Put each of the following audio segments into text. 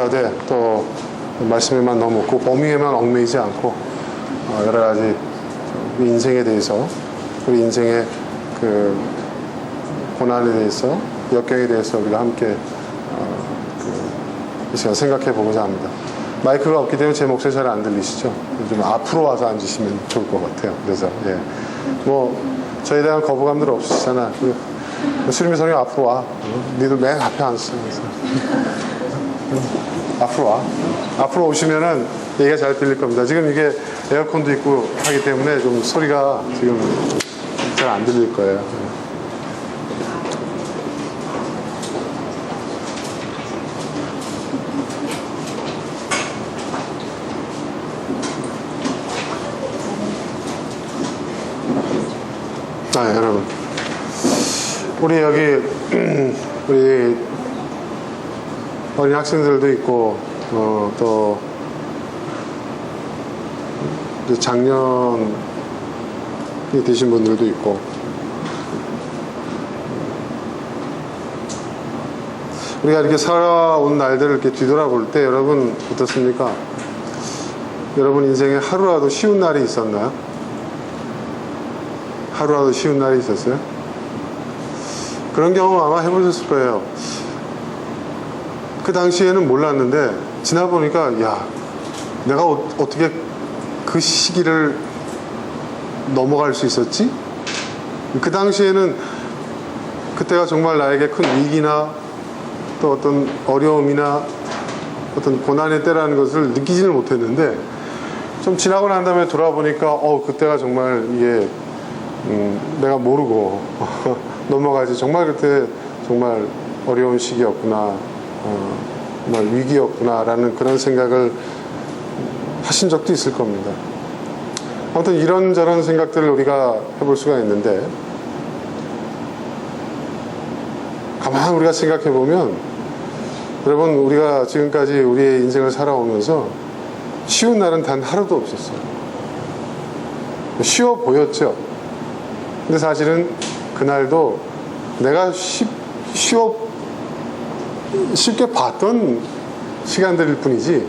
네, 또 말씀에만 너무 묻고 범위에만 얽매이지 않고 여러 가지 우리 인생에 대해서, 우리 인생의 그 고난에 대해서, 역경에 대해서 우리가 함께 이 시간 생각해 보고자 합니다. 마이크가 없기 때문에 제 목소리 잘 안 들리시죠? 좀 앞으로 와서 앉으시면 좋을 것 같아요. 그래서 뭐 저에 대한 거부감들 없으시잖아. 수림이 성령 앞으로 와. 니들 맨 앞에 앉았어. 앞으로 와. 앞으로 오시면은 얘기가 잘 들릴 겁니다. 지금 이게 에어컨도 있고 하기 때문에 좀 소리가 지금 잘 안 들릴 거예요. 여러분, 우리 여기 우리 어린 학생들도 있고 또 작년이 되신 분들도 있고, 우리가 이렇게 살아온 날들을 이렇게 뒤돌아볼 때 여러분 어떻습니까? 여러분 인생에 하루라도 쉬운 날이 있었나요? 하루라도 쉬운 날이 있었어요? 그런 경험 아마 해보셨을 거예요. 그 당시에는 몰랐는데 지나보니까 야, 내가 어떻게 그 시기를 넘어갈 수 있었지? 그 당시에는 그때가 정말 나에게 큰 위기나 또 어떤 어려움이나 어떤 고난의 때라는 것을 느끼지는 못했는데, 좀 지나고 난 다음에 돌아보니까 그때가 정말 이게 내가 모르고 넘어가지, 정말 그때 정말 어려운 시기였구나, 정말 위기였구나 라는 그런 생각을 하신 적도 있을 겁니다. 아무튼 이런저런 생각들을 우리가 해볼 수가 있는데, 가만히 우리가 생각해 보면 여러분, 우리가 지금까지 우리의 인생을 살아오면서 쉬운 날은 단 하루도 없었어요. 쉬워 보였죠. 근데 사실은 그날도 내가 쉽게 봤던 시간들일 뿐이지,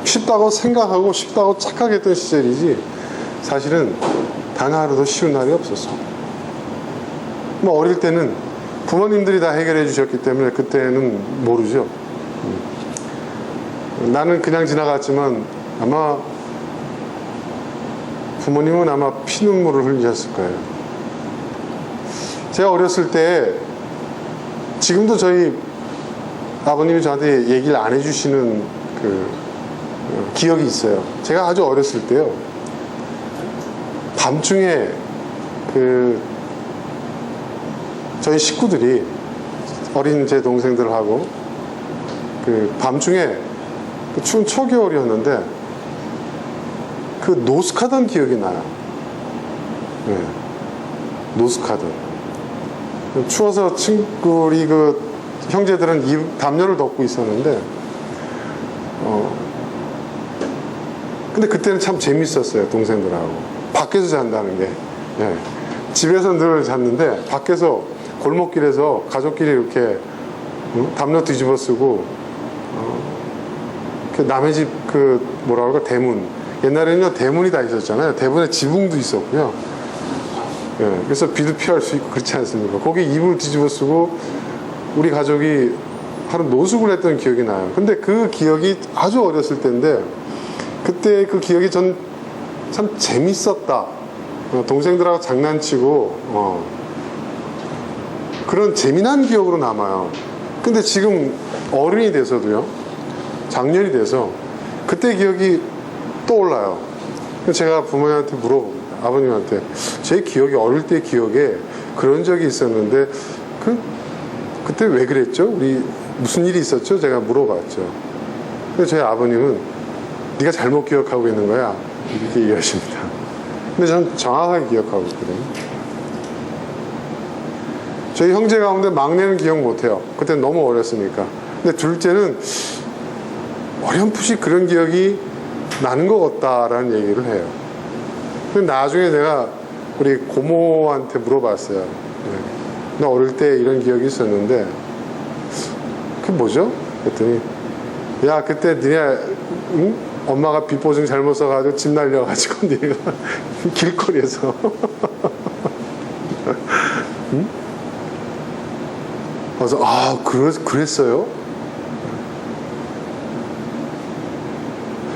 쉽다고 생각하고 쉽다고 착각했던 시절이지, 사실은 단 하루도 쉬운 날이 없었어. 뭐 어릴 때는 부모님들이 다 해결해 주셨기 때문에 그때는 모르죠. 나는 그냥 지나갔지만 아마 부모님은 아마 피눈물을 흘리셨을 거예요. 제가 어렸을 때, 지금도 저희 아버님이 저한테 얘기를 안 해주시는 그 기억이 있어요. 제가 아주 어렸을 때요, 밤중에 저희 식구들이, 어린 제 동생들하고 밤중에 추운 초겨울이었는데 노숙하던 기억이 나요. 노숙하던. 추워서 우리 형제들은 담요를 덮고 있었는데, 근데 그때는 참 재밌었어요. 동생들하고 밖에서 잔다는 게. 집에서 늘 잤는데 밖에서 골목길에서 가족끼리 이렇게 담요 뒤집어 쓰고, 남의 집 뭐라 그럴까, 대문, 옛날에는요 대문이 다 있었잖아요. 대문에 지붕도 있었고요. 그래서 비도 피할 수 있고 그렇지 않습니까? 거기 이불 뒤집어 쓰고 우리 가족이 하루 노숙을 했던 기억이 나요. 근데 그 기억이 아주 어렸을 때인데, 그때 그 기억이 전 참 재밌었다. 동생들하고 장난치고 그런 재미난 기억으로 남아요. 근데 지금 어른이 돼서도요, 작년이 돼서 그때 기억이 떠올라요. 제가 부모님한테 물어봅니다. 아버님한테, 제 기억이, 어릴 때 기억에 그런 적이 있었는데 그때 왜 그랬죠? 우리 무슨 일이 있었죠? 제가 물어봤죠. 근데 저희 아버님은 네가 잘못 기억하고 있는 거야, 이렇게 얘기하십니다. 근데 저는 정확하게 기억하고 있거든요. 저희 형제 가운데 막내는 기억 못해요. 그때는 너무 어렸으니까. 근데 둘째는 어렴풋이 그런 기억이 나는 것 같다라는 얘기를 해요. 근데 나중에 내가 우리 고모한테 물어봤어요. 나 어릴 때 이런 기억이 있었는데 그게 뭐죠? 그랬더니 야, 그때 니네, 응? 엄마가 빚보증 잘못 써가지고 집 날려가지고 니네가 길거리에서. 응? 그래서, 아, 그랬어요?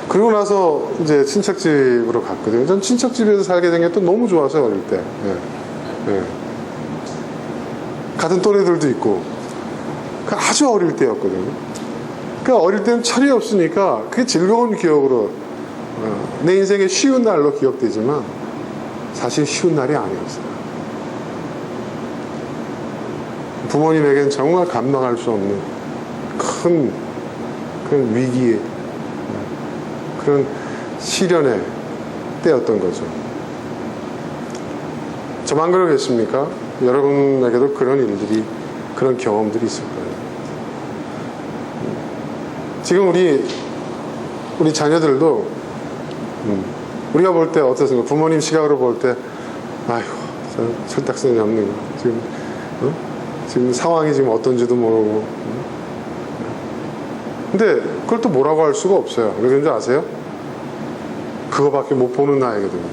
그러고 나서 이제 친척집으로 갔거든요. 전 친척집에서 살게 된 게 또 너무 좋아서 어릴 때. 예. 예. 같은 또래들도 있고. 아주 어릴 때였거든요. 그러니까 어릴 때는 철이 없으니까 그게 즐거운 기억으로 내 인생의 쉬운 날로 기억되지만 사실 쉬운 날이 아니었어요. 부모님에겐 정말 감당할 수 없는 큰 그런 위기의 그런 시련의 때였던 거죠. 저만 그러겠습니까? 여러분에게도 그런 일들이, 그런 경험들이 있을 거예요. 지금 우리 자녀들도 우리가 볼 때 어떻습니까? 부모님 시각으로 볼 때 아이고 철딱선이 없는 지금 지금 상황이 지금 어떤지도 모르고 근데 그걸 또 뭐라고 할 수가 없어요. 왜 그런지 아세요? 그거밖에 못 보는 나이거든요.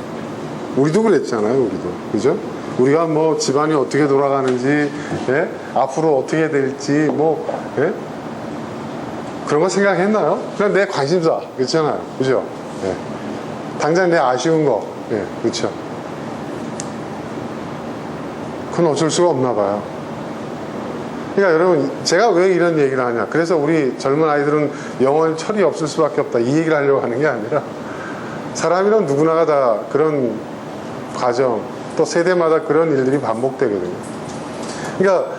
우리도 그랬잖아요. 우리도 그죠? 우리가 뭐 집안이 어떻게 돌아가는지 예? 앞으로 어떻게 될지 뭐 예? 그런 거 생각했나요? 그냥 내 관심사 그렇잖아요. 그죠? 예. 당장 내 아쉬운 거 예, 그렇죠. 그건 어쩔 수가 없나 봐요. 그러니까 여러분 제가 왜 이런 얘기를 하냐, 그래서 우리 젊은 아이들은 영원히 철이 없을 수밖에 없다 이 얘기를 하려고 하는 게 아니라 사람이란 누구나가 다 그런 과정 또 세대마다 그런 일들이 반복되거든요. 그러니까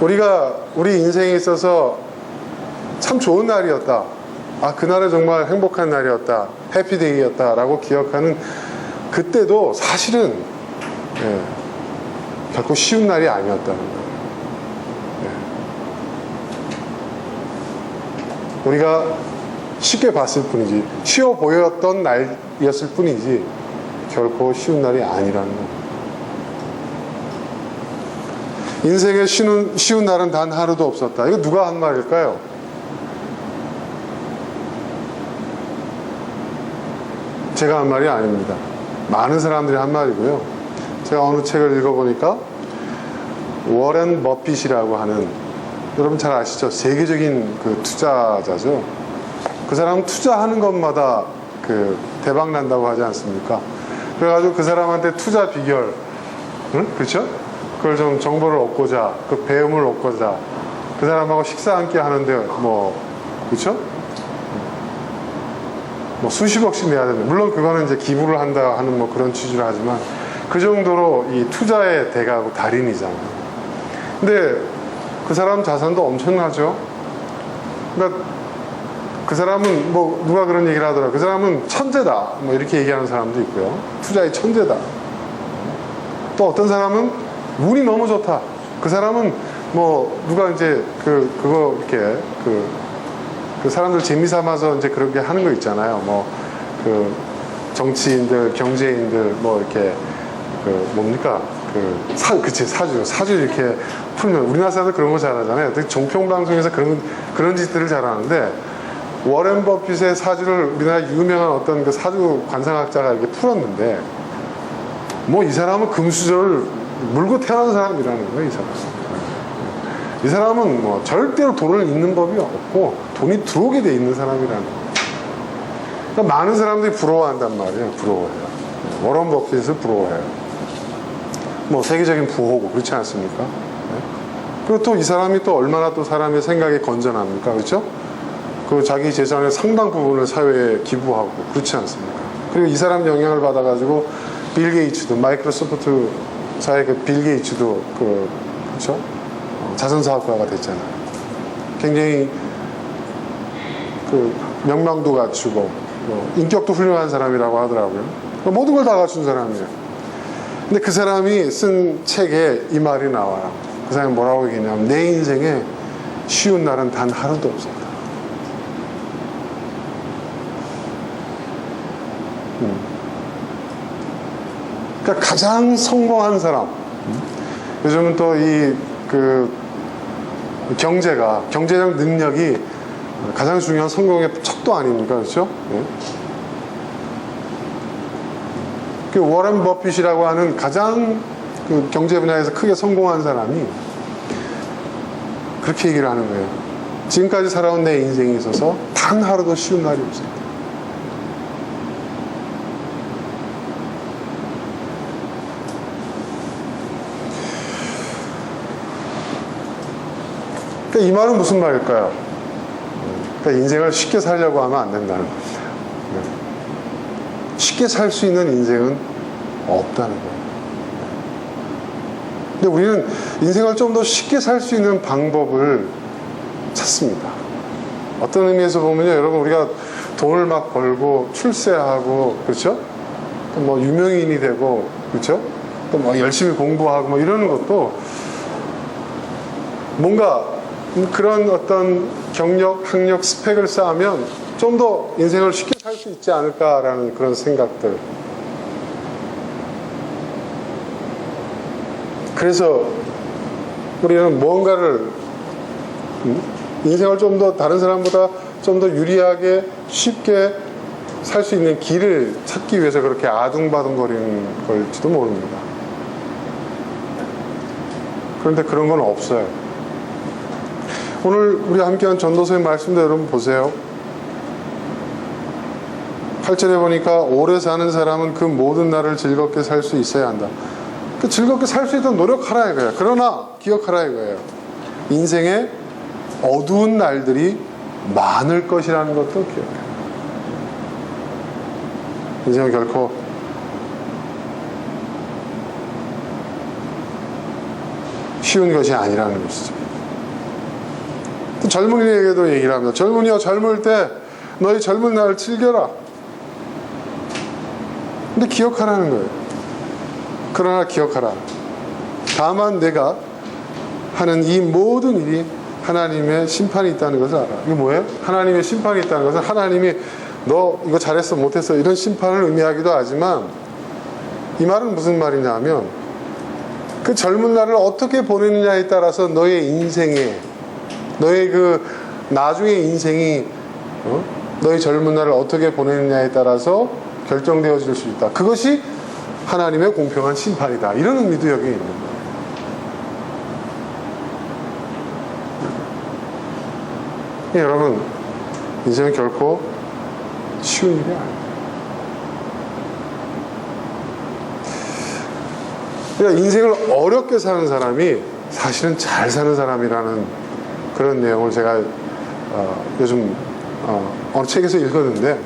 우리가 우리 인생에 있어서 참 좋은 날이었다, 아 그날은 정말 행복한 날이었다, 해피데이였다 라고 기억하는 그때도 사실은 예, 결코 쉬운 날이 아니었다는 거예요. 우리가 쉽게 봤을 뿐이지 쉬워 보였던 날이었을 뿐이지 결코 쉬운 날이 아니라는 거예요. 인생에 쉬운 날은 단 하루도 없었다. 이거 누가 한 말일까요? 제가 한 말이 아닙니다. 많은 사람들이 한 말이고요. 제가 어느 책을 읽어보니까 워렌 버핏이라고 하는, 여러분 잘 아시죠? 세계적인 그 투자자죠. 그 사람은 투자하는 것마다 그 대박 난다고 하지 않습니까? 그래가지고 그 사람한테 투자 비결, 응? 그렇죠? 그걸 좀 정보를 얻고자, 그 배움을 얻고자 그 사람하고 식사 함께 하는데 뭐 그렇죠? 뭐 수십억씩 내야 된다. 물론 그거는 이제 기부를 한다 하는 뭐 그런 취지를 하지만 그 정도로 이 투자의 대가고 달인이잖아요. 근데 그 사람 자산도 엄청나죠. 그러니까 그 사람은 뭐 누가 그런 얘기를 하더라고요. 그 사람은 천재다 뭐 이렇게 얘기하는 사람도 있고요. 투자의 천재다. 또 어떤 사람은 운이 너무 좋다. 그 사람은 뭐 누가 이제 그거 이렇게 그 사람들 재미 삼아서 이제 그렇게 하는 거 있잖아요. 뭐 그 정치인들, 경제인들 뭐 이렇게 그 뭡니까? 그치 사주 이렇게 풀면 우리나라 사람들 그런 거 잘하잖아요. 종편 방송에서 그런 짓들을 잘하는데 워렌 버핏의 사주를 우리나라 유명한 어떤 그 사주 관상학자가 이렇게 풀었는데 뭐 이 사람은 금수저를 물고 태어난 사람이라는 거예요. 이 사람은 뭐 절대로 돈을 잃는 법이 없고 돈이 들어오게 돼 있는 사람이라는 거예요. 그러니까 많은 사람들이 부러워한단 말이에요. 부러워해요. 워렌 버핏을 부러워해요. 뭐 세계적인 부호고 그렇지 않습니까? 그리고 또 이 사람이 또 얼마나 또 사람의 생각이 건전합니까? 그렇죠? 그 자기 재산의 상당 부분을 사회에 기부하고 그렇지 않습니까? 그리고 이 사람 영향을 받아가지고 빌 게이츠도, 마이크로소프트 사의 그 빌 게이츠도 그렇죠? 자선사업가가 됐잖아요. 굉장히 그 명망도 갖추고 인격도 훌륭한 사람이라고 하더라고요. 모든 걸 다 갖춘 사람이에요. 근데 그 사람이 쓴 책에 이 말이 나와요. 그 사람이 뭐라고 얘기했냐면 내 인생에 쉬운 날은 단 하루도 없었다. 그러니까 가장 성공한 사람, 요즘은 또 이 경제적 능력이 가장 중요한 성공의 척도 아닙니까? 그렇죠? 네. 그 워런 버핏이라고 하는 가장 그 경제 분야에서 크게 성공한 사람이 그렇게 얘기를 하는 거예요. 지금까지 살아온 내 인생에 있어서 단 하루도 쉬운 날이 없었다. 그러니까 이 말은 무슨 말일까요? 그러니까 인생을 쉽게 살려고 하면 안 된다는 겁니다. 쉽게 살 수 있는 인생은 없다는 거예요. 근데 우리는 인생을 좀 더 쉽게 살 수 있는 방법을 찾습니다. 어떤 의미에서 보면요, 여러분, 우리가 돈을 막 벌고 출세하고, 그렇죠? 또 뭐 유명인이 되고, 그렇죠? 또 뭐 열심히 공부하고 뭐 이러는 것도 뭔가 그런 어떤 경력, 학력, 스펙을 쌓으면 좀 더 인생을 쉽게 살 수 있지 않을까라는 그런 생각들. 그래서 우리는 뭔가를 인생을 좀 더 다른 사람보다 좀 더 유리하게 쉽게 살 수 있는 길을 찾기 위해서 그렇게 아둥바둥거리는 걸지도 모릅니다. 그런데 그런 건 없어요. 오늘 우리 함께한 전도서의 말씀도 여러분 보세요. 8절에 보니까 오래 사는 사람은 그 모든 날을 즐겁게 살 수 있어야 한다. 그 즐겁게 살 수 있도록 노력하라 이거예요. 그러나 기억하라 이거예요. 인생에 어두운 날들이 많을 것이라는 것도 기억해요. 인생은 결코 쉬운 것이 아니라는 것이죠. 젊은이에게도 얘기를 합니다. 젊은이여, 젊을 때 너희 젊은 날을 즐겨라. 근데 기억하라는 거예요. 그러나 기억하라. 다만 내가 하는 이 모든 일이 하나님의 심판이 있다는 것을 알아. 이게 뭐예요? 하나님의 심판이 있다는 것은 하나님이 너 이거 잘했어 못했어 이런 심판을 의미하기도 하지만, 이 말은 무슨 말이냐면 그 젊은 날을 어떻게 보내느냐에 따라서 너의 인생에, 너의 그 나중의 인생이 너의 젊은 날을 어떻게 보내느냐에 따라서 결정되어질 수 있다. 그것이 하나님의 공평한 심판이다. 이런 의미도 여기 있는 거예요. 여러분, 인생은 결코 쉬운 일이 아니에요. 그러니까 인생을 어렵게 사는 사람이 사실은 잘 사는 사람이라는 그런 내용을 제가 요즘 어느 책에서 읽었는데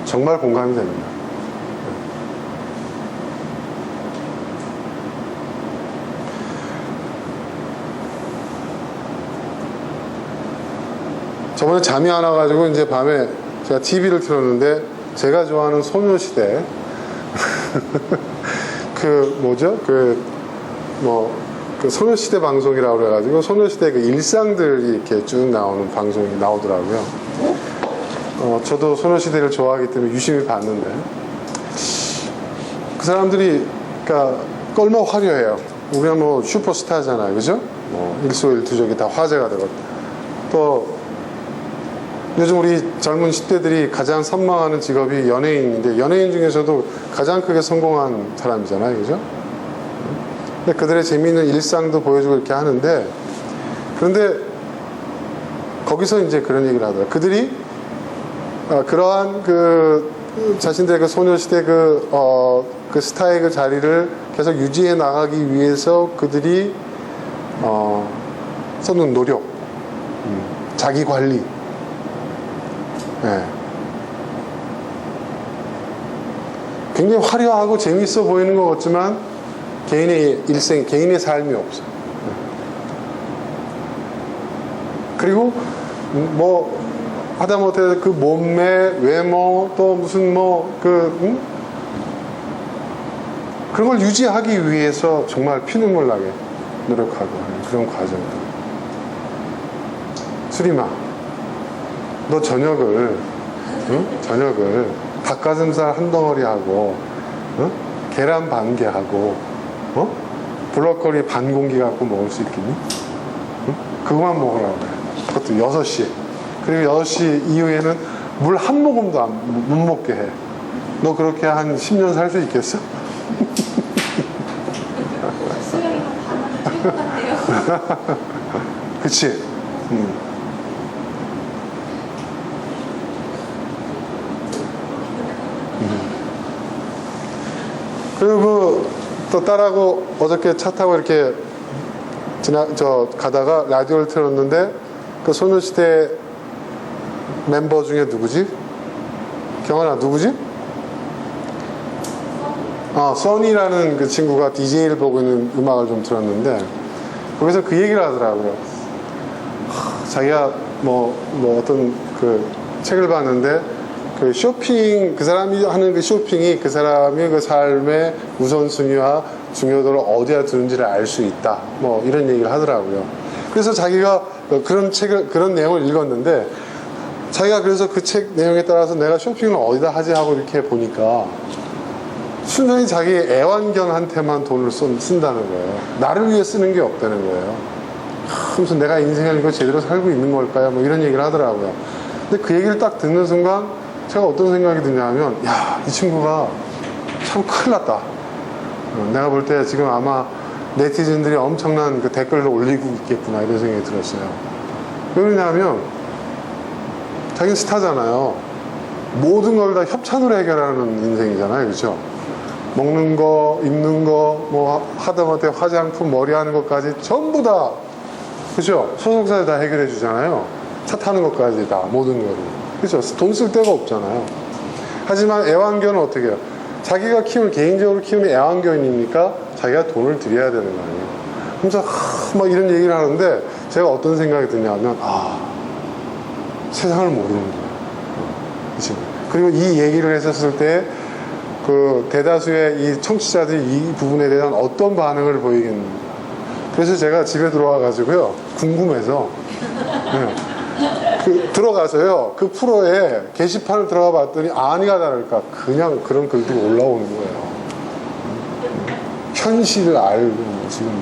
정말 공감이 됩니다. 저번에 잠이 안 와가지고 이제 밤에 제가 TV를 틀었는데 제가 좋아하는 소녀시대 그 뭐죠? 그 소녀시대 방송이라고 그래가지고 소녀시대 그 일상들이 이렇게 쭉 나오는 방송이 나오더라고요. 저도 소녀시대를 좋아하기 때문에 유심히 봤는데 그 사람들이 그러니까 얼마나 화려해요. 우리가 뭐 슈퍼스타잖아요, 그죠? 일소일투족이 다 화제가 되고, 또 요즘 우리 젊은 10대들이 가장 선망하는 직업이 연예인인데 연예인 중에서도 가장 크게 성공한 사람이잖아요, 그죠? 근데 그들의 재미있는 일상도 보여주고 이렇게 하는데, 그런데 거기서 이제 그런 얘기를 하더라고요. 그들이 그러한 그 자신들의 그 소녀시대 그 스타의 그 자리를 계속 유지해 나가기 위해서 그들이 쏟는 노력, 자기 관리, 네. 굉장히 화려하고 재미있어 보이는 것 같지만 개인의 일생, 개인의 삶이 없어요. 그리고 뭐 하다못해 그 몸매, 외모, 또 무슨 그런 걸 유지하기 위해서 정말 피눈물 나게 노력하고 하는 그런 과정들. 수리마, 너 저녁을 닭가슴살 한 덩어리 하고 계란 반 개 하고 브로콜리 반 공기 갖고 먹을 수 있겠니? 그거만 먹으라고 그래. 그것도 6시에 그리고 6시 이후에는 물 한 모금도 못 먹게 해. 너 그렇게 한 10년 살 수 있겠어? 수영이 한 반은 뛸것 같네요. 그치? 그리고 또 딸하고 어저께 차 타고 이렇게 가다가 라디오를 틀었는데 그 소녀시대 멤버 중에 누구지? 경환아 누구지? 써니라는 그 친구가 DJ를 보고 있는 음악을 좀 들었는데 거기서 그 얘기를 하더라고요. 자기가 뭐 어떤 그 책을 봤는데 그 쇼핑, 그 사람이 하는 그 쇼핑이 그 사람의 그 삶의 우선순위와 중요도를 어디에 두는지를 알 수 있다. 뭐 이런 얘기를 하더라고요. 그래서 자기가 그런 내용을 읽었는데 자기가 그래서 그 책 내용에 따라서 내가 쇼핑을 어디다 하지 하고 이렇게 보니까 순전히 자기 애완견한테만 돈을 쓴다는 거예요. 나를 위해 쓰는 게 없다는 거예요. 그래서 내가 인생을 이거 제대로 살고 있는 걸까요? 뭐 이런 얘기를 하더라고요. 근데 그 얘기를 딱 듣는 순간 제가 어떤 생각이 드냐면 이 친구가 참 큰일 났다. 내가 볼 때 지금 아마 네티즌들이 엄청난 그 댓글을 올리고 있겠구나 이런 생각이 들었어요. 왜 그러냐면 자기는 스타잖아요. 모든 걸 다 협찬으로 해결하는 인생이잖아요. 그렇죠? 먹는 거, 입는 거, 뭐 하다못해 화장품, 머리 하는 것까지 전부 다 그죠? 소속사에 다 해결해 주잖아요. 차 타는 것까지 다 모든 거를. 그죠? 돈 쓸 데가 없잖아요. 하지만 애완견은 어떻게 해요? 자기가 개인적으로 키우는 애완견이니까 자기가 돈을 들여야 되는 거 아니에요. 그래서 막 이런 얘기를 하는데 제가 어떤 생각이 드냐면 세상을 모르는 거예요. 그죠? 그리고 이 얘기를 했었을 때 그 대다수의 이 청취자들이 이 부분에 대한 어떤 반응을 보이겠는가. 그래서 제가 집에 들어와 가지고요 궁금해서 들어가서요 그 프로에 게시판을 들어가 봤더니 아니가 다를까 그냥 그런 글들이 올라오는 거예요. 현실을 알고 지금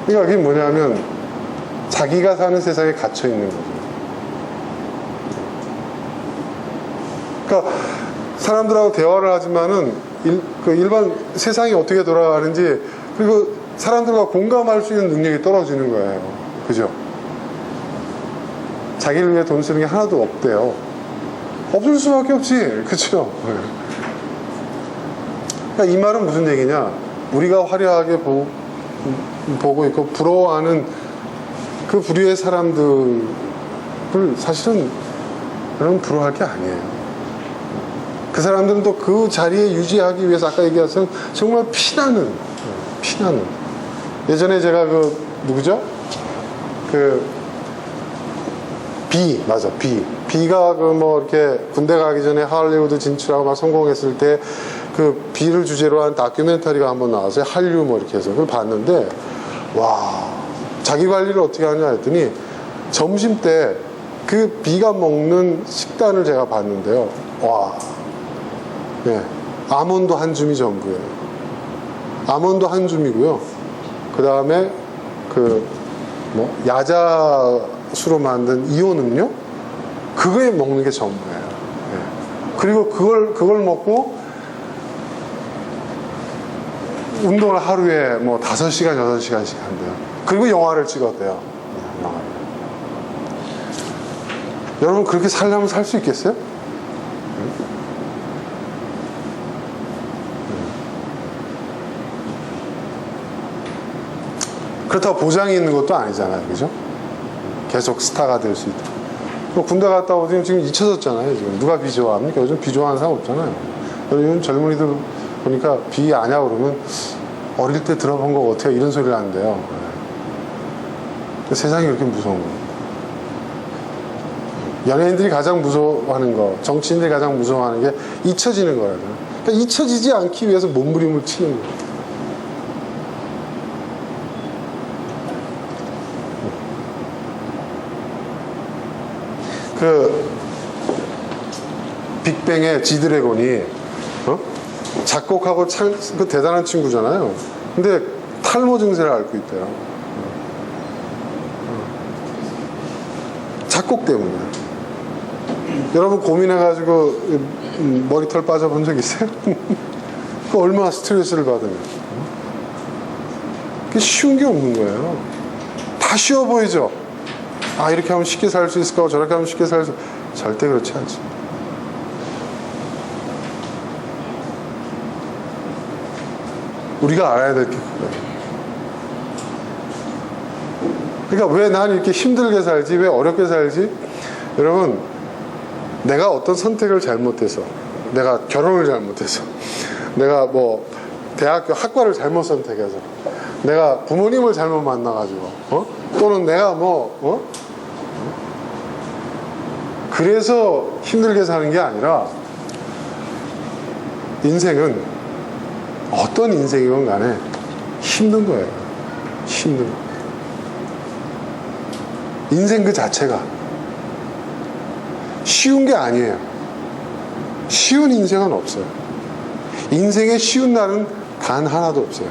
그러니까 그게 뭐냐면 자기가 사는 세상에 갇혀 있는 거죠. 그러니까 사람들하고 대화를 하지만은 일반 세상이 어떻게 돌아가는지 그리고 사람들과 공감할 수 있는 능력이 떨어지는 거예요. 그죠? 자기를 위해 돈 쓰는 게 하나도 없대요. 없을 수밖에 없지. 그죠? 그러니까 이 말은 무슨 얘기냐? 우리가 화려하게 보고 있고 부러워하는 그 부류의 사람들을 사실은 여러분 부러워할 게 아니에요. 그 사람들은 또 그 자리에 유지하기 위해서 아까 얘기했던 정말 피나는 예전에 제가 누구죠? 비가 뭐 이렇게 군대 가기 전에 할리우드 진출하고 막 성공했을 때 그 비를 주제로 한 다큐멘터리가 한번 나와서 한류 뭐 이렇게 해서 그걸 봤는데 와 자기 관리를 어떻게 하냐 했더니 점심 때 그 비가 먹는 식단을 제가 봤는데요. 와 아몬드 한 줌이 전부예요. 아몬드 한 줌이고요. 그 다음에 야자수로 만든 이온 음료? 그거에 먹는 게 전부예요. 그리고 그걸 먹고 운동을 하루에 뭐 5시간, 6시간씩 한대요. 그리고 영화를 찍었대요. 여러분 그렇게 살려면 살 수 있겠어요? 그렇다고 보장이 있는 것도 아니잖아요. 그죠? 계속 스타가 될 수 있다. 군대 갔다 오더니 지금 잊혀졌잖아요. 지금 누가 비 좋아합니까? 요즘 비 좋아하는 사람 없잖아요. 요즘 젊은이들 보니까 비 아냐 그러면 어릴 때 들어본 거 어떻게 이런 소리를 하는데요. 세상이 그렇게 무서운 거예요. 연예인들이 가장 무서워하는 거, 정치인들이 가장 무서워하는 게 잊혀지는 거예요. 그러니까 잊혀지지 않기 위해서 몸부림을 치는 거예요. 빅뱅의 지드래곤이 작곡하고 그 대단한 친구잖아요. 근데 탈모 증세를 앓고 있대요. 작곡 때문에. 여러분 고민해가지고 머리털 빠져본 적 있어요? 그 얼마나 스트레스를 받으면. 그게 쉬운 게 없는 거예요. 다 쉬워 보이죠? 아, 이렇게 하면 쉽게 살 수 있을 거고 저렇게 하면 쉽게 살 수, 절대 그렇지 않지. 우리가 알아야 될 게 그거예요. 그러니까 왜 난 이렇게 힘들게 살지, 왜 어렵게 살지? 여러분, 내가 어떤 선택을 잘못해서, 내가 결혼을 잘못해서, 내가 뭐 대학교 학과를 잘못 선택해서, 내가 부모님을 잘못 만나가지고, 또는 내가 그래서 힘들게 사는 게 아니라, 인생은 어떤 인생이건 간에 힘든 거예요. 힘든 거. 인생 그 자체가 쉬운 게 아니에요. 쉬운 인생은 없어요. 인생에 쉬운 날은 단 하나도 없어요.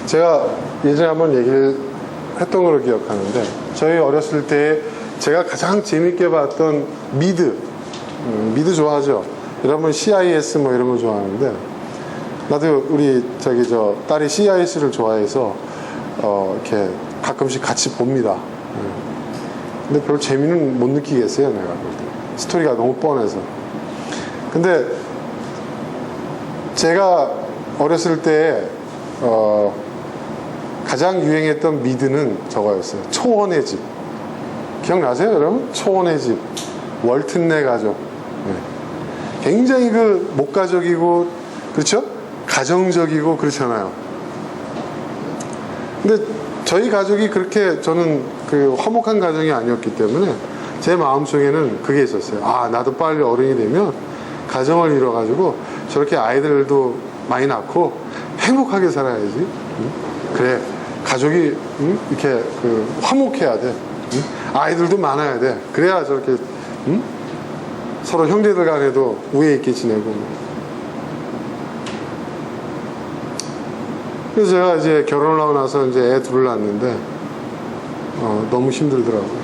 제가 예전에 한번 얘기를 했던 걸로 기억하는데, 저희 어렸을 때 제가 가장 재밌게 봤던 미드 좋아하죠? 여러분 CIS 뭐 이런 거 좋아하는데, 나도 우리 딸이 CIS를 좋아해서 이렇게 가끔씩 같이 봅니다. 근데 별 재미는 못 느끼겠어요, 내가 볼 때. 스토리가 너무 뻔해서. 근데 제가 어렸을 때 가장 유행했던 미드는 저거였어요. 초원의 집. 기억나세요, 여러분? 초원의 집. 월튼네 가족. 굉장히 그 목가적이고, 그렇죠? 가정적이고 그렇잖아요. 근데 저희 가족이 그렇게, 저는 그 화목한 가정이 아니었기 때문에 제 마음속에는 그게 있었어요. 아, 나도 빨리 어른이 되면 가정을 이뤄가지고 저렇게 아이들도 많이 낳고 행복하게 살아야지. 그래, 가족이 이렇게 그 화목해야 돼. 아이들도 많아야 돼. 그래야 저렇게 서로 형제들 간에도 우애 있게 지내고. 그래서 제가 이제 결혼을 하고 나서 이제 애 둘을 낳았는데 너무 힘들더라고요.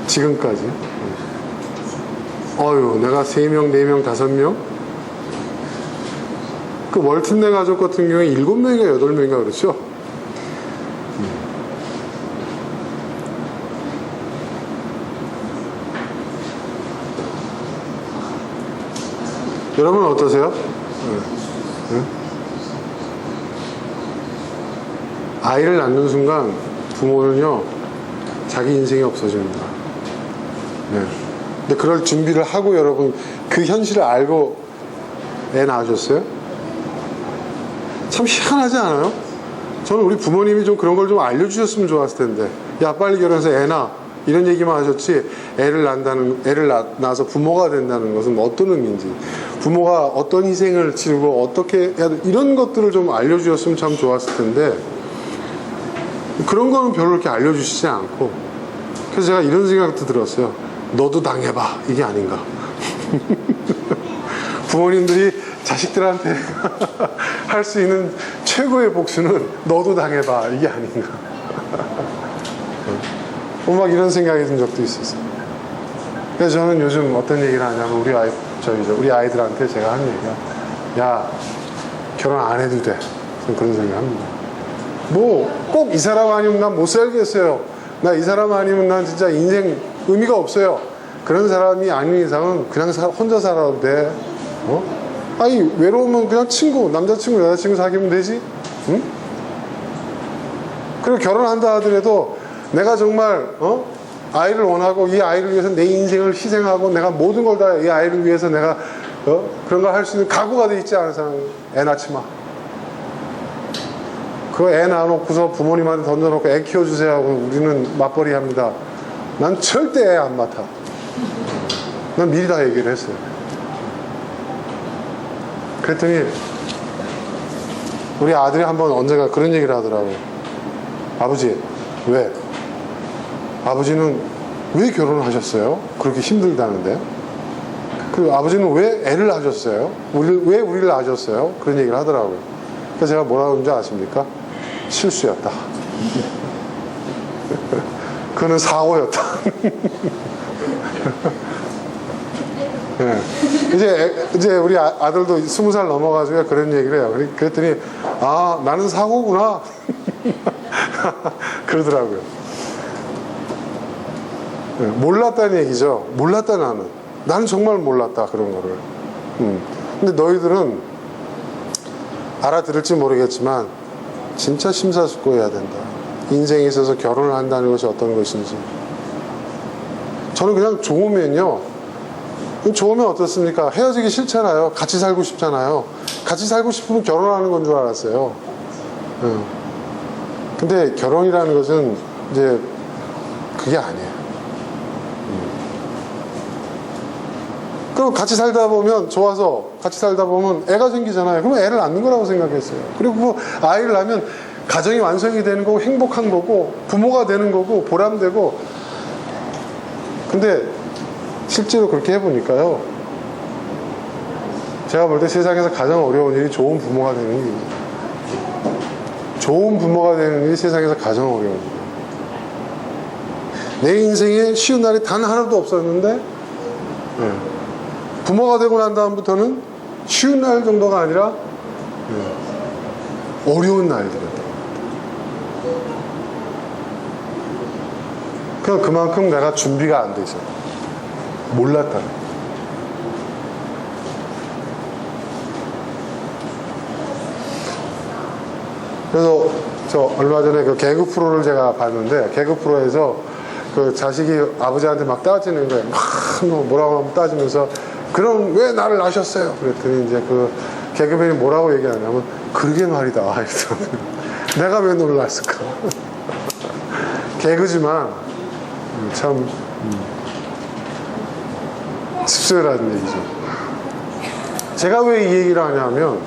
지금까지. 내가 3명, 4명, 5명? 그 월튼네 가족 같은 경우에 7명인가 8명인가 그렇죠? 여러분은 어떠세요? 아이를 낳는 순간 부모는요, 자기 인생이 없어집니다. 근데 그럴 준비를 하고 여러분 그 현실을 알고 애 낳으셨어요? 참 희한하지 않아요? 저는 우리 부모님이 좀 그런 걸 좀 알려주셨으면 좋았을 텐데, 야, 빨리 결혼해서 애 낳아, 이런 얘기만 하셨지, 애를 낳아서 부모가 된다는 것은 어떤 의미인지, 부모가 어떤 희생을 치르고 어떻게 해야 돼, 이런 것들을 좀 알려주셨으면 참 좋았을 텐데, 그런 거는 별로 이렇게 알려주시지 않고. 그래서 제가 이런 생각도 들었어요. 너도 당해봐, 이게 아닌가. 부모님들이 자식들한테 할 수 있는 최고의 복수는 너도 당해봐, 이게 아닌가. 막 이런 생각이 든 적도 있었어요. 그래서 저는 요즘 어떤 얘기를 하냐면, 우리 아이들한테 제가 하는 얘기가, 야, 결혼 안 해도 돼. 저는 그런 생각 합니다. 뭐 꼭 이 사람 아니면 난 못 살겠어요. 나 이 사람 아니면 난 진짜 인생 의미가 없어요. 그런 사람이 아닌 이상은 그냥 혼자 살아도 돼. 아니, 외로우면 그냥 남자친구, 여자친구 사귀면 되지? 응? 그리고 결혼한다 하더라도 내가 정말 아이를 원하고 이 아이를 위해서 내 인생을 희생하고 내가 모든 걸 다 이 아이를 위해서 내가 그런 걸 할 수 있는 각오가 돼 있지 않은 사람, 애 낳지 마. 그거 애 낳아놓고서 부모님한테 던져놓고 애 키워주세요 하고 우리는 맞벌이 합니다. 난 절대 애 안 맡아. 난 미리 다 얘기를 했어요. 그랬더니 우리 아들이 한번 언젠가 그런 얘기를 하더라고요. 아버지, 왜? 아버지는 왜 결혼을 하셨어요? 그렇게 힘들다는데. 그 아버지는 왜 애를 낳으셨어요? 왜 우리를 낳으셨어요? 그런 얘기를 하더라고요. 그래서 제가 뭐라고 그런지 아십니까? 실수였다. 그거는 사고였다. 네. 이제 우리 아들도 20살 넘어가지고 그런 얘기를 해요. 그랬더니, 아, 나는 사고구나. 그러더라고요. 네, 몰랐다는 얘기죠. 몰랐다, 나는. 나는 정말 몰랐다, 그런 거를. 근데 너희들은 알아들을지 모르겠지만, 진짜 심사숙고해야 된다. 인생에 있어서 결혼을 한다는 것이 어떤 것인지. 저는 그냥 좋으면요. 좋으면 어떻습니까? 헤어지기 싫잖아요. 같이 살고 싶잖아요. 같이 살고 싶으면 결혼하는 건 줄 알았어요. 근데 결혼이라는 것은 이제 그게 아니에요. 그럼 같이 살다 보면 좋아서 같이 살다 보면 애가 생기잖아요. 그러면 애를 낳는 거라고 생각했어요. 그리고 그 아이를 낳으면 가정이 완성이 되는 거고 행복한 거고 부모가 되는 거고 보람되고. 근데 실제로 그렇게 해보니까요, 제가 볼 때 세상에서 가장 어려운 일이 좋은 부모가 되는 일이에요. 좋은 부모가 되는 일이 세상에서 가장 어려운 일이에요. 내 인생에 쉬운 날이 단 하나도 없었는데 부모가 되고 난 다음부터는 쉬운 날 정도가 아니라 어려운 날들이었다. 그만큼 내가 준비가 안 돼 있어요. 몰랐다. 그래서 저 얼마 전에 그 개그 프로를 제가 봤는데, 개그 프로에서 그 자식이 아버지한테 막 따지는 거예요. 막 뭐라고 하면 따지면서, 그럼 왜 나를 낳으셨어요? 그랬더니 이제 그 개그맨이 뭐라고 얘기하냐면, 그러게 말이다. 내가 왜 너를 낳았을까? 개그지만 참 씁쓸한 얘기죠. 제가 왜 이 얘기를 하냐면,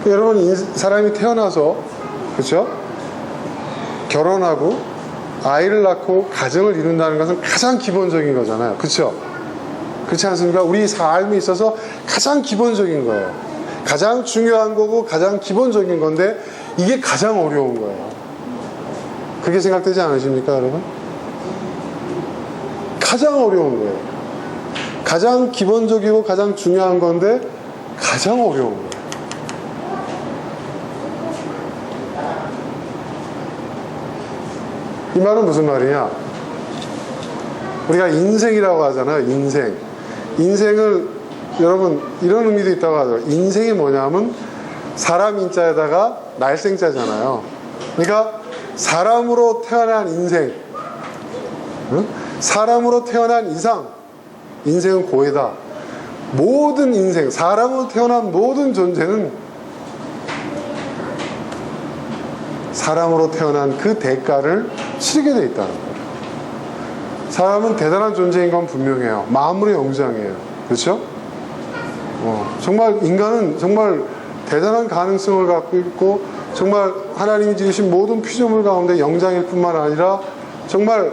여러분, 사람이 태어나서, 그렇죠? 결혼하고 아이를 낳고 가정을 이룬다는 것은 가장 기본적인 거잖아요. 그렇죠? 그렇지 않습니까? 우리 삶에 있어서 가장 기본적인 거예요. 가장 중요한 거고 가장 기본적인 건데, 이게 가장 어려운 거예요. 그렇게 생각되지 않으십니까, 여러분? 가장 어려운 거예요. 가장 기본적이고 가장 중요한 건데 가장 어려운 거예요. 이 말은 무슨 말이냐? 우리가 인생이라고 하잖아요. 인생을, 여러분, 이런 의미도 있다고 하더라고요. 인생이 뭐냐면 사람 인자에다가 날생자잖아요. 그러니까 사람으로 태어난 인생, 사람으로 태어난 이상, 인생은 고해다. 모든 인생, 사람으로 태어난 모든 존재는 사람으로 태어난 그 대가를 치르게 돼 있다는 거예요. 사람은 대단한 존재인 건 분명해요. 마음으로 영장이에요. 그렇죠? 정말 인간은 정말 대단한 가능성을 갖고 있고, 정말 하나님이 지으신 모든 피조물 가운데 영장일 뿐만 아니라 정말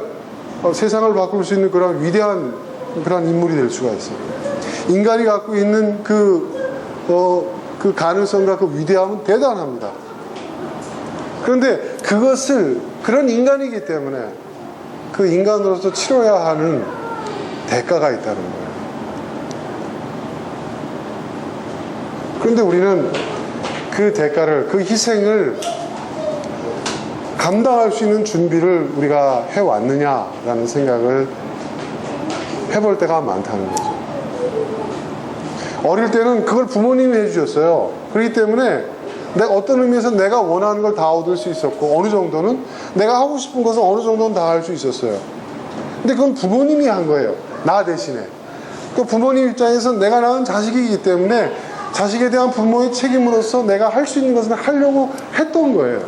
세상을 바꿀 수 있는 그런 위대한 그런 인물이 될 수가 있어요. 인간이 갖고 있는 그 가능성과 그 위대함은 대단합니다. 그런데 그것을, 그런 인간이기 때문에 그 인간으로서 치러야 하는 대가가 있다는 거예요. 그런데 우리는 그 대가를, 그 희생을 감당할 수 있는 준비를 우리가 해왔느냐라는 생각을 해볼 때가 많다는 거죠. 어릴 때는 그걸 부모님이 해주셨어요. 그렇기 때문에 내가 어떤 의미에서 내가 원하는 걸 다 얻을 수 있었고, 어느 정도는 내가 하고 싶은 것은 어느 정도는 다 할 수 있었어요. 근데 그건 부모님이 한 거예요. 나 대신에. 그 부모님 입장에서 내가 낳은 자식이기 때문에 자식에 대한 부모의 책임으로서 내가 할 수 있는 것은 하려고 했던 거예요.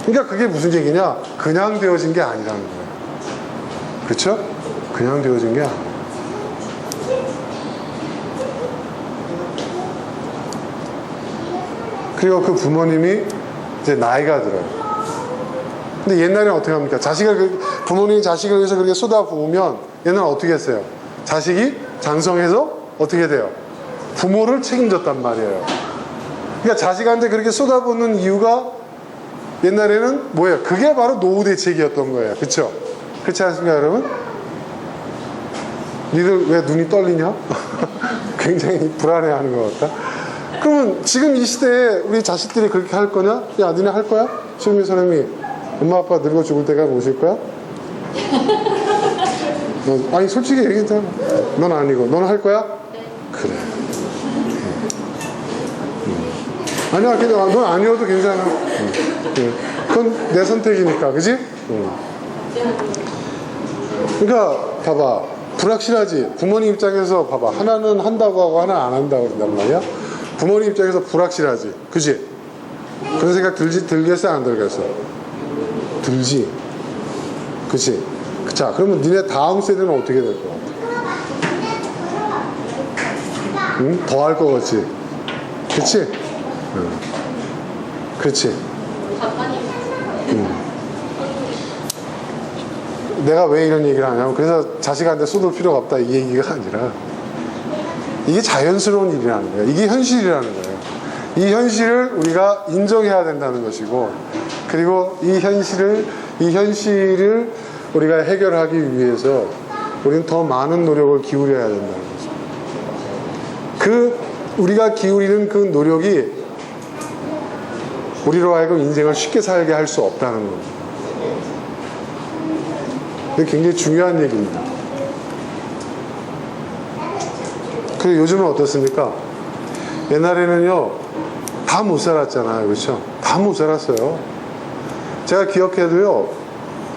그러니까 그게 무슨 얘기냐? 그냥 되어진 게 아니라는 거예요. 그렇죠? 그냥 되어진 게 아니에요. 그리고 그 부모님이 이제 나이가 들어요. 근데 옛날에는 어떻게 합니까? 부모님이 자식을 위해서 그렇게 쏟아부으면 옛날에는 어떻게 했어요? 자식이 장성해서 어떻게 돼요? 부모를 책임졌단 말이에요. 그러니까 자식한테 그렇게 쏟아붓는 이유가 옛날에는 뭐예요? 그게 바로 노후 대책이었던 거예요. 그렇죠? 그렇지 않습니까, 여러분? 니들 왜 눈이 떨리냐? 굉장히 불안해하는 것 같다. 그러면 지금 이 시대에 우리 자식들이 그렇게 할 거냐? 야, 니네 할 거야? 지금 이 사람이 엄마 아빠 늙어 죽을 때가 오실 거야? 아니 솔직히 얘기했잖아. 넌 아니고 넌 할 거야? 그래. 아니야, 넌 아니어도 괜찮아. 그건 내 선택이니까, 그지? 그러니까 봐봐, 불확실하지. 부모님 입장에서 봐봐, 하나는 한다고 하고 하나는 안 한다고 그런단 말이야. 부모님 입장에서 불확실하지, 그지? 그런 생각 들겠어, 안 들겠어? 들지, 그지? 자, 그러면 니네 다음 세대는 어떻게 될 것 같아? 응? 더 할 것 같지? 그치? 응. 그렇지. 내가 왜 이런 얘기를 하냐면, 그래서 자식한테 쏟을 필요가 없다 이 얘기가 아니라, 이게 자연스러운 일이라는 거예요. 이게 현실이라는 거예요. 이 현실을 우리가 인정해야 된다는 것이고, 그리고 이 현실을 우리가 해결하기 위해서 우리는 더 많은 노력을 기울여야 된다는 거죠. 우리가 기울이는 그 노력이 우리로 하여금 인생을 쉽게 살게 할 수 없다는 겁니다. 이게 굉장히 중요한 얘기입니다. 그리고 요즘은 어떻습니까? 옛날에는요, 다 못 살았잖아요. 그렇죠? 다 못 살았어요. 제가 기억해도요,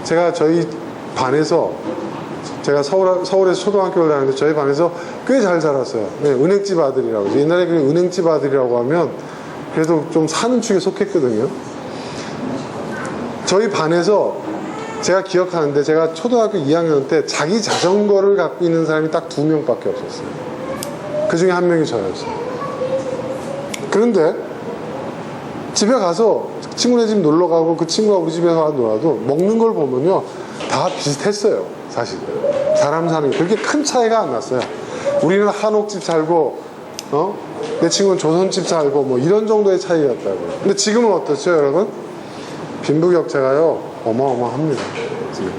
제가 저희 반에서, 제가 서울에서 초등학교를 다녔는데 저희 반에서 꽤 잘 살았어요. 네, 은행집 아들이라고. 옛날에 그 은행집 아들이라고 하면 그래도 좀 사는 축에 속했거든요. 저희 반에서 제가 기억하는데, 제가 초등학교 2학년 때 자기 자전거를 갖고 있는 사람이 딱 2명밖에 없었어요. 그 중에 한 명이 저였어요. 그런데 집에 가서 친구네 집 놀러 가고 그 친구가 우리 집에 가서 놀아도 먹는 걸 보면요, 다 비슷했어요. 사실 사람 사는 게 그렇게 큰 차이가 안 났어요. 우리는 한옥집 살고 내 친구는 조선집 살고 뭐 이런 정도의 차이였다고요. 근데 지금은 어떻죠, 여러분? 빈부격차가요 어마어마합니다. 지금.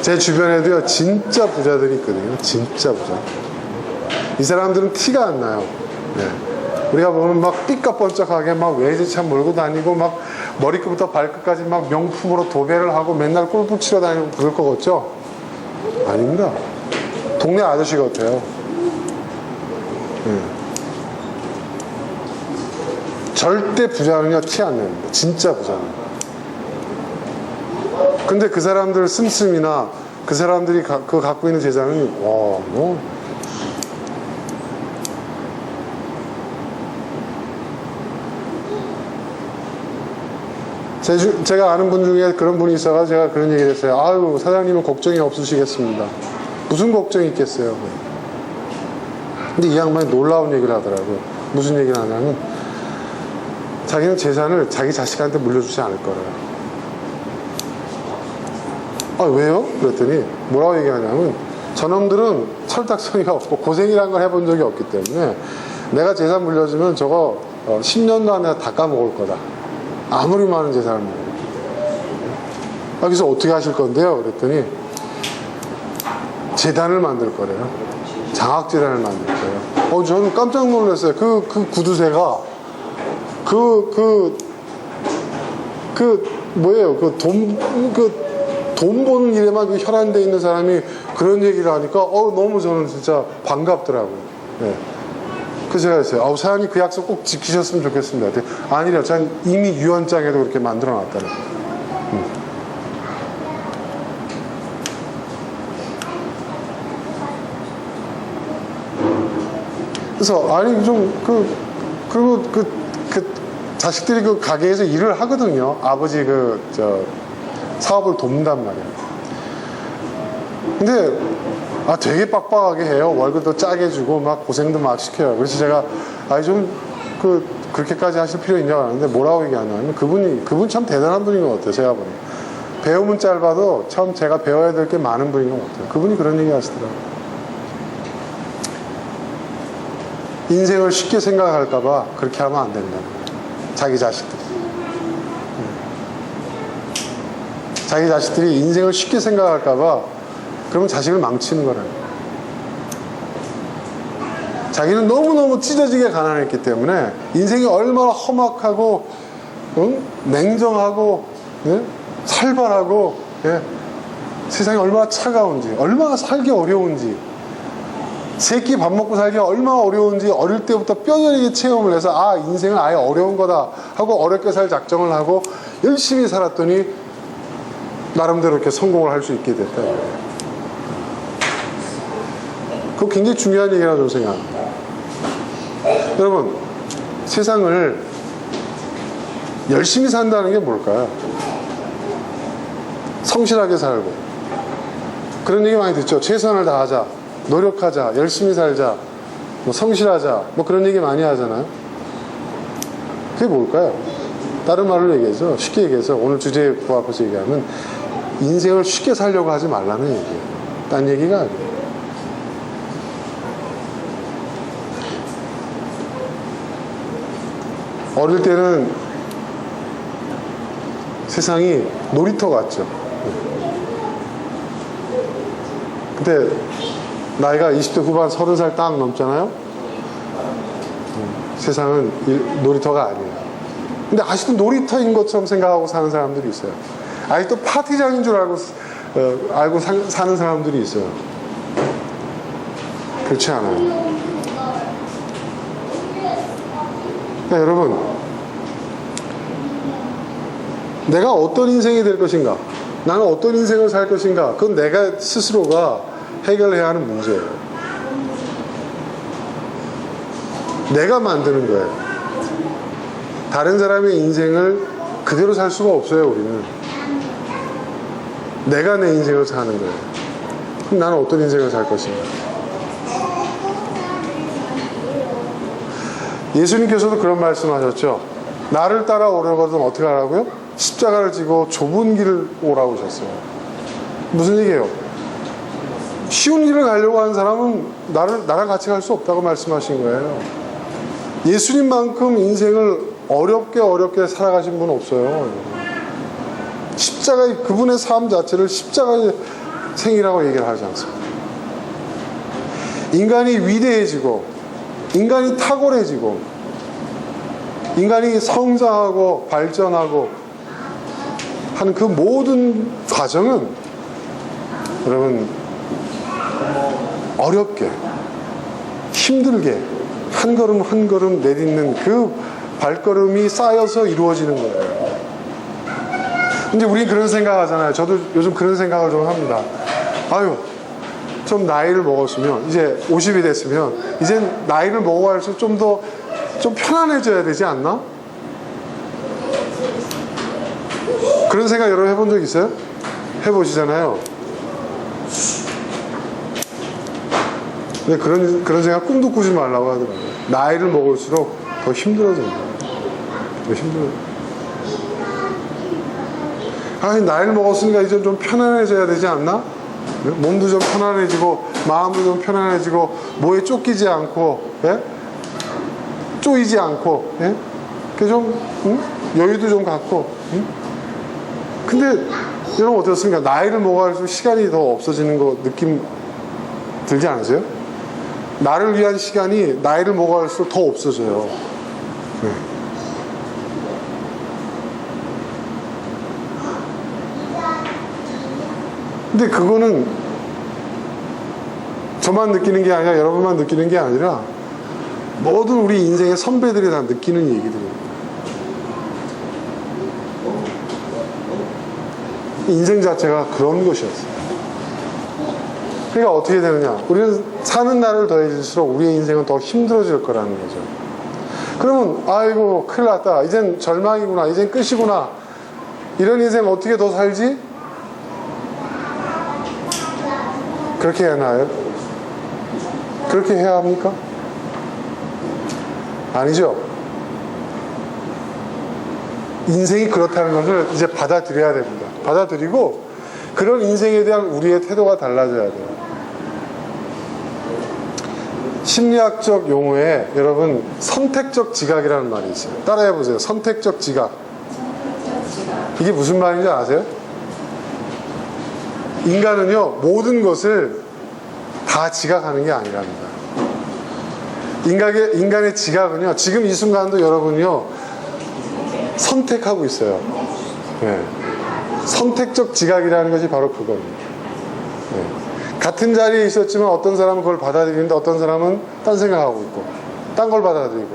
제 주변에도요 진짜 부자들이 있거든요. 진짜 부자. 이 사람들은 티가 안 나요. 네. 우리가 보면 막 삐까뻔쩍하게 막 외제차 몰고 다니고 막 머리끝부터 발끝까지 막 명품으로 도배를 하고 맨날 골프 치러 다니고 그럴 것 같죠? 아닙니다. 동네 아저씨 같아요. 절대 부자는요 티 안 냅니다. 진짜 부자는. 근데 그 사람들 씀씀이나 그 사람들이 갖고 있는 재산은 제가 아는 분 중에 그런 분이 있어서 제가 그런 얘기를 했어요. 아유, 사장님은 걱정이 없으시겠습니다. 무슨 걱정이 있겠어요. 근데 이 양반이 놀라운 얘기를 하더라고요. 무슨 얘기를 하냐면, 자기는 재산을 자기 자식한테 물려주지 않을 거래요. 아, 왜요? 그랬더니 뭐라고 얘기하냐면, 저놈들은 철딱서니가 없고 고생이란 걸 해본 적이 없기 때문에 내가 재산 물려주면 저거 10년도 안에 다 까먹을 거다. 아무리 많은 재산을 물려요. 그래서 어떻게 하실 건데요? 그랬더니 재단을 만들 거래요. 장학재단을 만들 거예요. 저는 깜짝 놀랐어요. 그 구두쇠가 뭐예요? 돈 버는 일에만 혈안돼 있는 사람이 그런 얘기를 하니까 너무 저는 진짜 반갑더라고요. 네. 그래서 제가 했어요. 사장님 그 약속 꼭 지키셨으면 좋겠습니다. 아니라 전 이미 유언장에도 그렇게 만들어 놨다는 거예요. 그래서 아니 좀 그리고 자식들이 그 가게에서 일을 하거든요. 아버지 사업을 돕는단 말이에요. 근데 되게 빡빡하게 해요. 월급도 짜게 주고 막 고생도 막 시켜요. 그래서 제가 그렇게까지 하실 필요 있냐고 하는데 뭐라고 얘기하냐면, 그분 참 대단한 분인 것 같아요. 제가 보니 배움은 짧아도 참 제가 배워야 될 게 많은 분인 것 같아요. 그분이 그런 얘기 하시더라고요. 인생을 쉽게 생각할까봐 그렇게 하면 안 된다는 거예요. 자기 자식들이. 자기 자식들이 인생을 쉽게 생각할까봐 그러면 자식을 망치는 거라는 거예요. 자기는 너무너무 찢어지게 가난했기 때문에 인생이 얼마나 험악하고 냉정하고 살벌하고 세상이 얼마나 차가운지, 얼마나 살기 어려운지, 새끼 밥 먹고 살기가 얼마나 어려운지 어릴 때부터 뼈저리게 체험을 해서 아, 인생은 아예 어려운 거다 하고 어렵게 살 작정을 하고 열심히 살았더니 나름대로 이렇게 성공을 할 수 있게 됐다. 그거 굉장히 중요한 얘기라고 저는 생각합니다. 여러분, 세상을 열심히 산다는 게 뭘까요? 성실하게 살고, 그런 얘기 많이 듣죠. 최선을 다하자, 노력하자, 열심히 살자, 뭐 성실하자, 뭐 그런 얘기 많이 하잖아요. 그게 뭘까요? 다른 말로 얘기해서, 쉽게 얘기해서 오늘 주제에 부합해서 얘기하면 인생을 쉽게 살려고 하지 말라는 얘기예요. 딴 얘기가 아니에요. 어릴 때는 세상이 놀이터 같죠. 근데 나이가 20대 후반 30살 딱 넘잖아요. 세상은 놀이터가 아니에요. 근데 아직도 놀이터인 것처럼 생각하고 사는 사람들이 있어요. 아직도 파티장인 줄 알고 사는 사람들이 있어요. 그렇지 않아요. 네, 여러분, 내가 어떤 인생이 될 것인가, 나는 어떤 인생을 살 것인가, 그건 내가 스스로가 해결해야 하는 문제예요. 내가 만드는 거예요. 다른 사람의 인생을 그대로 살 수가 없어요. 우리는 내가 내 인생을 사는 거예요. 그럼 나는 어떤 인생을 살 것인가. 예수님께서도 그런 말씀하셨죠. 나를 따라오려거든 어떻게 하라고요? 십자가를 지고 좁은 길을 오라고 하셨어요. 무슨 얘기예요? 쉬운 길을 가려고 하는 사람은 나랑 같이 갈 수 없다고 말씀하신 거예요. 예수님만큼 인생을 어렵게 살아가신 분은 없어요. 십자가의 그분의 삶 자체를 십자가의 생이라고 얘기를 하지 않습니다. 인간이 위대해지고 인간이 탁월해지고 인간이 성장하고 발전하고 하는 그 모든 과정은 여러분 어렵게 힘들게 한 걸음 한 걸음 내딛는 그 발걸음이 쌓여서 이루어지는 거예요. 근데 우린 그런 생각 하잖아요. 저도 요즘 그런 생각을 좀 합니다. 아유, 좀 나이를 먹었으면, 이제 50이 됐으면, 이제 나이를 먹어갈수록 좀 편안해져야 되지 않나? 그런 생각 여러분 해본 적 있어요? 해보시잖아요. 근데 그런 생각 꿈도 꾸지 말라고 하더라고요. 나이를 먹을수록 더 힘들어진다. 더 힘들어요. 나이를 먹었으니까 이제 좀 편안해져야 되지 않나? 몸도 좀 편안해지고 마음도 좀 편안해지고 뭐에 쫓기지 않고 쪼이지 않고 좀 여유도 좀 갖고 근데 여러분 어떻습니까? 나이를 먹어갈수록 시간이 더 없어지는 거 느낌 들지 않으세요? 나를 위한 시간이 나이를 먹어갈수록 더 없어져요. 근데 그거는 저만 느끼는 게 아니라 여러분만 느끼는 게 아니라 모든 우리 인생의 선배들이 다 느끼는 얘기들이에요. 인생 자체가 그런 것이었어요. 그러니까 어떻게 되느냐, 우리는 사는 날을 더해질수록 우리의 인생은 더 힘들어질 거라는 거죠. 그러면 아이고 큰일 났다, 이젠 절망이구나, 이젠 끝이구나, 이런 인생 어떻게 더 살지? 그렇게 해야 하나요? 그렇게 해야 합니까? 아니죠. 인생이 그렇다는 것을 이제 받아들여야 됩니다. 받아들이고 그런 인생에 대한 우리의 태도가 달라져야 돼요. 심리학적 용어에 여러분 선택적 지각이라는 말이 있어요. 따라해 보세요. 선택적 지각. 이게 무슨 말인지 아세요? 인간은요, 모든 것을 다 지각하는 게 아니랍니다. 인간의 지각은요, 지금 이 순간도 여러분이요, 선택하고 있어요. 네. 선택적 지각이라는 것이 바로 그겁니다. 네. 같은 자리에 있었지만 어떤 사람은 그걸 받아들이는데 어떤 사람은 딴 생각하고 있고, 딴 걸 받아들이고,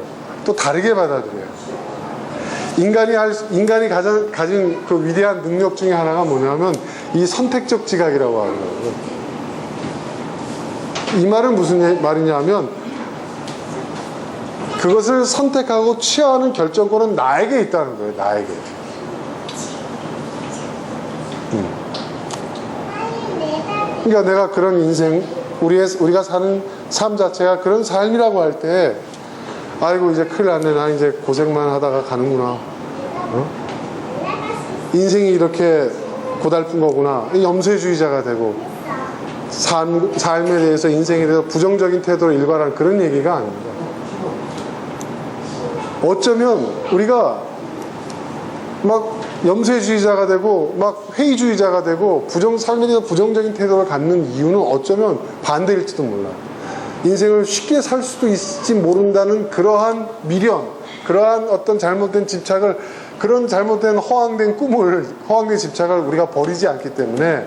또 다르게 받아들여요. 인간이 가진 그 위대한 능력 중에 하나가 뭐냐면 이 선택적 지각이라고 하더라고요. 이 말은 무슨 말이냐면 그것을 선택하고 취하는 결정권은 나에게 있다는 거예요. 나에게. 그러니까 내가 그런 인생, 우리가 사는 삶 자체가 그런 삶이라고 할 때 아이고 이제 큰일 났네, 나 이제 고생만 하다가 가는구나, 인생이 이렇게 고달픈 거구나, 염세주의자가 되고 삶에 대해서, 인생에 대해서 부정적인 태도로 일관하는 그런 얘기가 아닙니다. 어쩌면 우리가 막 염세주의자가 되고 막 회의주의자가 되고 삶에 대해서 부정적인 태도를 갖는 이유는 어쩌면 반대일지도 몰라요. 인생을 쉽게 살 수도 있을지 모른다는 그러한 미련, 그러한 어떤 잘못된 집착을, 그런 잘못된 허황된 꿈을, 허황된 집착을 우리가 버리지 않기 때문에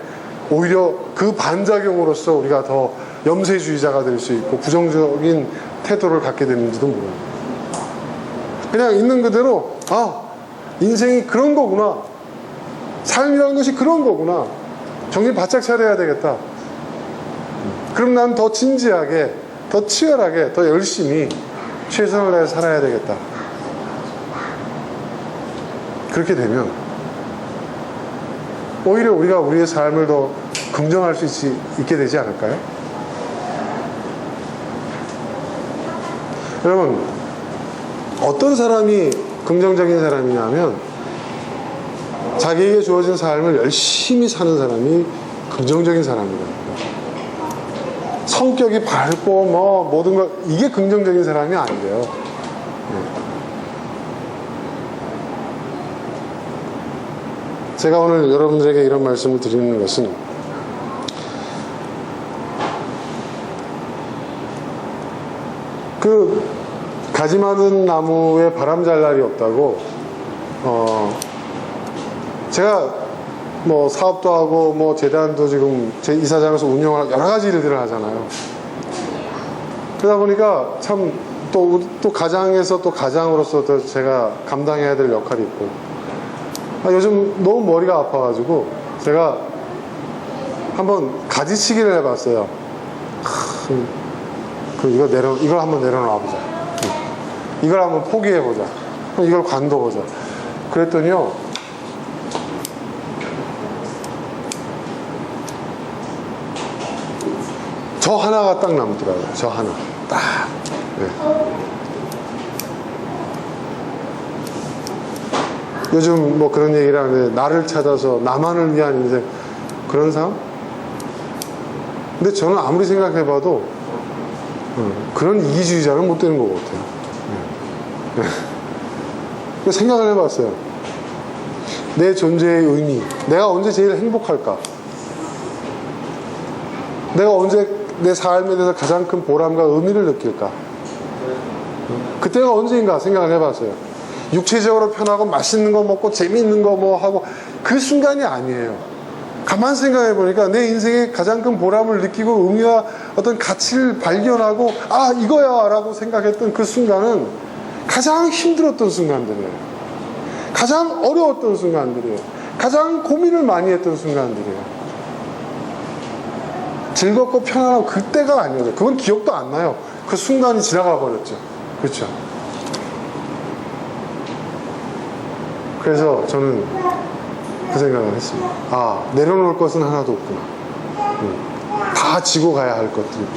오히려 그 반작용으로서 우리가 더 염세주의자가 될 수 있고 부정적인 태도를 갖게 되는지도 모릅니다. 그냥 있는 그대로 인생이 그런 거구나, 삶이라는 것이 그런 거구나, 정신 바짝 차려야 되겠다, 그럼 난 더 진지하게, 더 치열하게, 더 열심히 최선을 다해 살아야 되겠다. 그렇게 되면 오히려 우리가 우리의 삶을 더 긍정할 수 있게 되지 않을까요? 여러분, 어떤 사람이 긍정적인 사람이냐면 자기에게 주어진 삶을 열심히 사는 사람이 긍정적인 사람이다. 성격이 밝고 모든 것, 이게 긍정적인 사람이 아니에요. 제가 오늘 여러분들에게 이런 말씀을 드리는 것은 그 가지 많은 나무에 바람 잘 날이 없다고, 제가 사업도 하고 재단도 지금 제 이사장에서 운영을 여러 가지 일들을 하잖아요. 그러다 보니까 참 또 가장에서 또 가장으로서 또 제가 감당해야 될 역할이 있고, 요즘 너무 머리가 아파가지고 제가 한번 가지치기를 해봤어요. 이걸 한번 내려놔보자. 이걸 한번 포기해보자. 이걸 관둬보자. 그랬더니요, 저 하나가 딱 남더라고요. 저 하나 딱. 네. 요즘 그런 얘기를 하는데, 나를 찾아서 나만을 위한 인생, 그런 삶? 근데 저는 아무리 생각해봐도 그런 이기주의자는 못 되는 것 같아요. 생각을 해봤어요. 내 존재의 의미, 내가 언제 제일 행복할까? 내가 언제 내 삶에 대해서 가장 큰 보람과 의미를 느낄까? 그때가 언제인가 생각을 해봤어요. 육체적으로 편하고 맛있는 거 먹고 재미있는 거 하고 그 순간이 아니에요. 가만 생각해 보니까 내 인생의 가장 큰 보람을 느끼고 의미와 어떤 가치를 발견하고 이거야 라고 생각했던 그 순간은 가장 힘들었던 순간들이에요. 가장 어려웠던 순간들이에요. 가장 고민을 많이 했던 순간들이에요. 즐겁고 편안하고 그때가 아니었어요. 그건 기억도 안 나요. 그 순간이 지나가 버렸죠. 그렇죠? 그래서 저는 그 생각을 했습니다. 내려놓을 것은 하나도 없구나. 다 지고 가야 할 것들이고,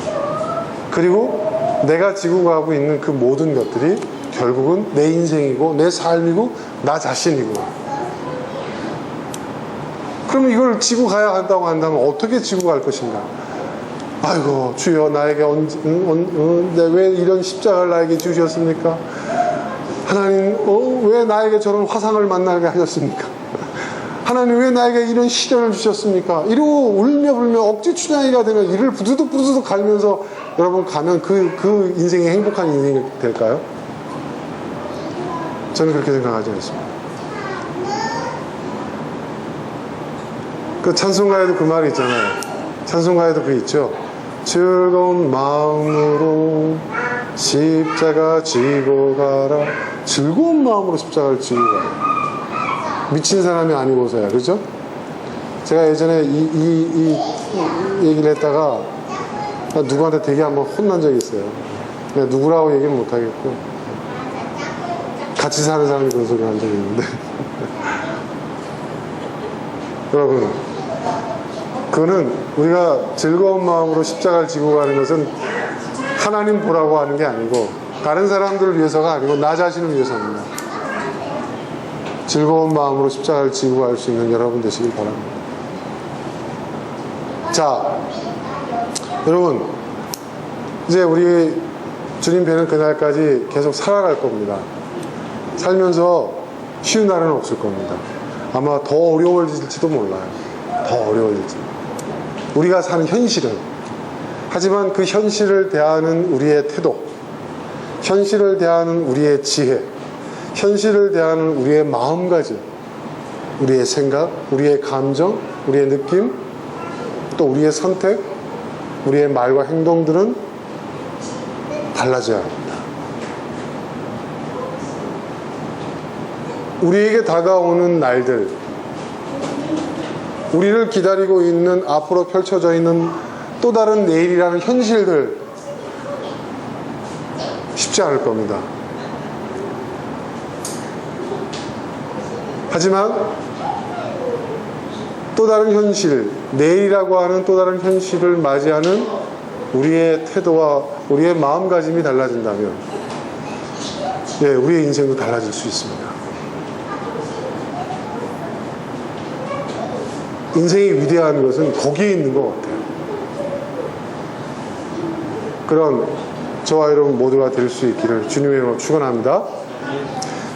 그리고 내가 지고 가고 있는 그 모든 것들이 결국은 내 인생이고 내 삶이고 나 자신이구나. 그럼 이걸 지고 가야 한다고 한다면 어떻게 지고 갈 것인가? 아이고 주여 나에게 왜 이런 십자가를 나에게 주셨습니까? 하나님 왜 나에게 저런 화상을 만나게 하셨습니까? 하나님 왜 나에게 이런 시련을 주셨습니까? 이러고 울며 불며 억지 추장이가 되면 이를 부두둑 갈면서 여러분 가면 그 인생이 행복한 인생이 될까요? 저는 그렇게 생각하지 않습니다. 그 찬송가에도 그 말이 있잖아요. 찬송가에도 그 있죠. 즐거운 마음으로 십자가 지고 가라. 즐거운 마음으로 십자가를 지고 가라. 미친 사람이 아니고서야, 그죠? 제가 예전에 이 얘기를 했다가 누구한테 되게 한번 혼난 적이 있어요. 그냥 누구라고 얘기는 못하겠고 같이 사는 사람이 그런 소리를 한 적이 있는데 여러분, 그거는 우리가 즐거운 마음으로 십자가를 지고 가는 것은 하나님 보라고 하는 게 아니고 다른 사람들을 위해서가 아니고 나 자신을 위해서입니다. 즐거운 마음으로 십자가를 지고 갈 수 있는 여러분 되시길 바랍니다. 자, 여러분, 이제 우리 주님 뵈는 그날까지 계속 살아갈 겁니다. 살면서 쉬운 날은 없을 겁니다. 아마 더 어려워질지도 몰라요. 더 어려워질지. 우리가 사는 현실은. 하지만 그 현실을 대하는 우리의 태도, 현실을 대하는 우리의 지혜, 현실을 대하는 우리의 마음가짐, 우리의 생각, 우리의 감정, 우리의 느낌, 또 우리의 선택, 우리의 말과 행동들은 달라져야 합니다. 우리에게 다가오는 날들, 우리를 기다리고 있는 앞으로 펼쳐져 있는 또 다른 내일이라는 현실들 쉽지 않을 겁니다. 하지만 또 다른 현실, 내일이라고 하는 또 다른 현실을 맞이하는 우리의 태도와 우리의 마음가짐이 달라진다면 우리의 인생도 달라질 수 있습니다. 인생이 위대한 것은 거기에 있는 것 같아요. 그런 저와 여러분 모두가 될 수 있기를 주님의 이름으로 축원합니다.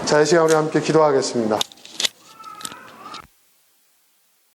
자, 이 시간 우리 함께 기도하겠습니다.